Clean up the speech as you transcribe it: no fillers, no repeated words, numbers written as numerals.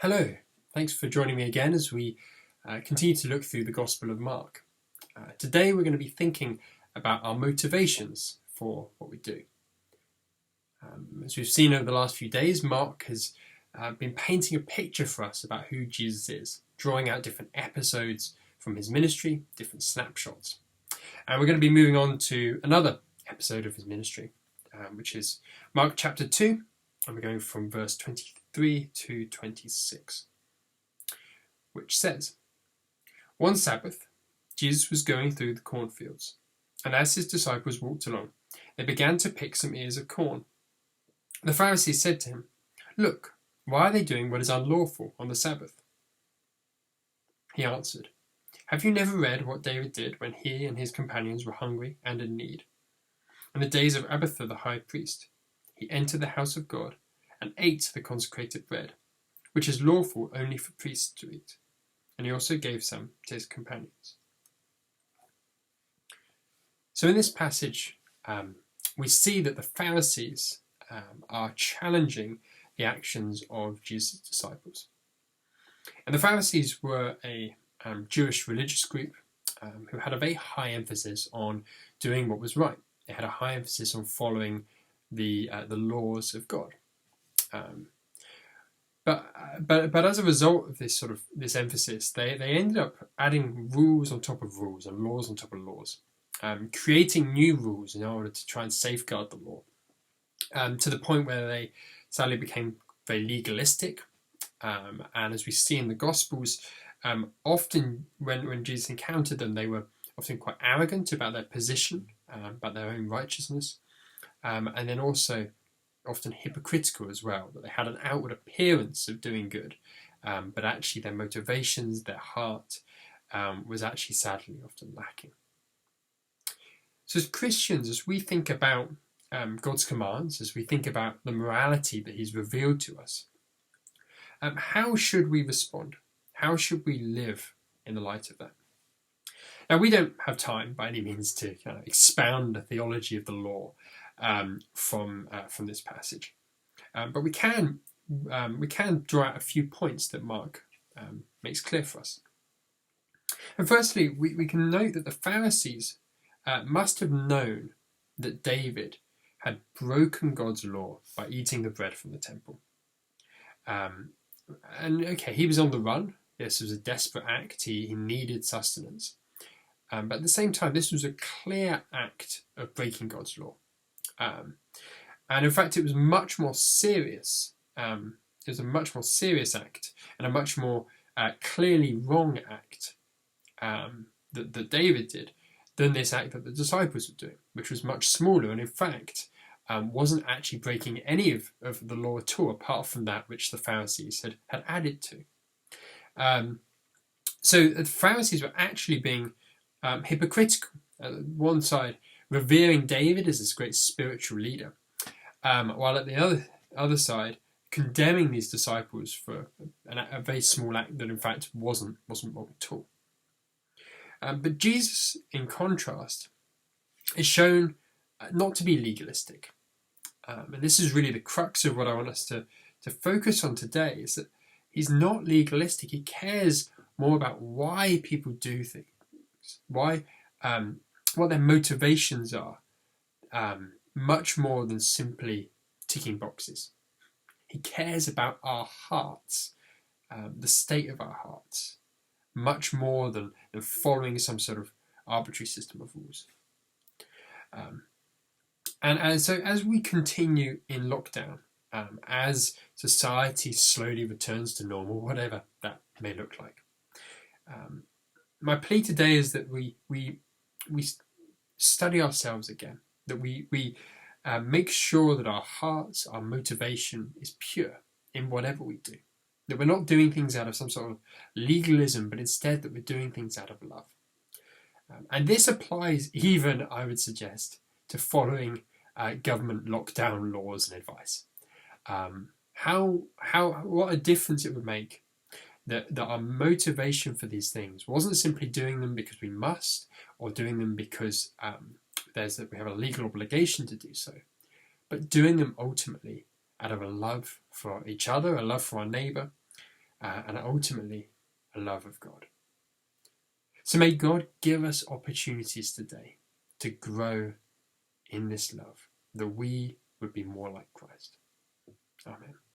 Hello, thanks for joining me again as we continue to look through the Gospel of Mark. Today we're going to be thinking about our motivations for what we do. As we've seen over the last few days, Mark has been painting a picture for us about who Jesus is, drawing out different episodes from his ministry, different snapshots. And we're going to be moving on to another episode of his ministry, which is Mark chapter 2, and we're going from verse 23 to 26, which says, "One Sabbath, Jesus was going through the cornfields, and as his disciples walked along, they began to pick some ears of corn. The Pharisees said to him, 'Look, why are they doing what is unlawful on the Sabbath?' He answered, 'Have you never read what David did when he and his companions were hungry and in need? In the days of Abiathar the high priest, he entered the house of God and ate the consecrated bread, which is lawful only for priests to eat, and he also gave some to his companions.'" So in this passage, we see that the Pharisees are challenging the actions of Jesus' disciples. And the Pharisees were a Jewish religious group who had a very high emphasis on doing what was right. They had a high emphasis on following the laws of God. But as a result of this emphasis, they ended up adding rules on top of rules and laws on top of laws, creating new rules in order to try and safeguard the law, to the point where they sadly became very legalistic. And as we see in the Gospels, often when Jesus encountered them, they were often quite arrogant about their position, about their own righteousness, and then also often hypocritical as well, that they had an outward appearance of doing good, but actually their motivations, their heart, was actually sadly often lacking. So as Christians, as we think about God's commands, as we think about the morality that he's revealed to us, how should we respond? How should we live in the light of that? Now, we don't have time by any means to kind of expound the theology of the law from this passage, but we can draw out a few points that Mark makes clear for us. And firstly, we can note that the Pharisees must have known that David had broken God's law by eating the bread from the temple. And okay, he was on the run. This was a desperate act. He needed sustenance. But at the same time, this was a clear act of breaking God's law. And in fact, it was much more serious. It was a much more serious act and a much more clearly wrong act that David did than this act that the disciples were doing, which was much smaller and in fact wasn't actually breaking any of the law at all, apart from that which the Pharisees had added to. So the Pharisees were actually being hypocritical. At one side, revering David as this great spiritual leader, while at the other side, condemning these disciples for a very small act that in fact wasn't wrong at all. But Jesus, in contrast, is shown not to be legalistic. And this is really the crux of what I want us to focus on today, is that he's not legalistic. He cares more about why people do things, why what their motivations are, much more than simply ticking boxes. He cares about our hearts, the state of our hearts, much more than following some sort of arbitrary system of rules. And so as we continue in lockdown, as society slowly returns to normal, whatever that may look like, my plea today is that we study ourselves again, that we make sure that our hearts, our motivation is pure in whatever we do, that we're not doing things out of some sort of legalism, but instead that we're doing things out of love. And this applies even, I would suggest, to following government lockdown laws and advice. What a difference it would make that our motivation for these things wasn't simply doing them because we must, or doing them because we have a legal obligation to do so, but doing them ultimately out of a love for each other, a love for our neighbour, and ultimately a love of God. So may God give us opportunities today to grow in this love, that we would be more like Christ. Amen.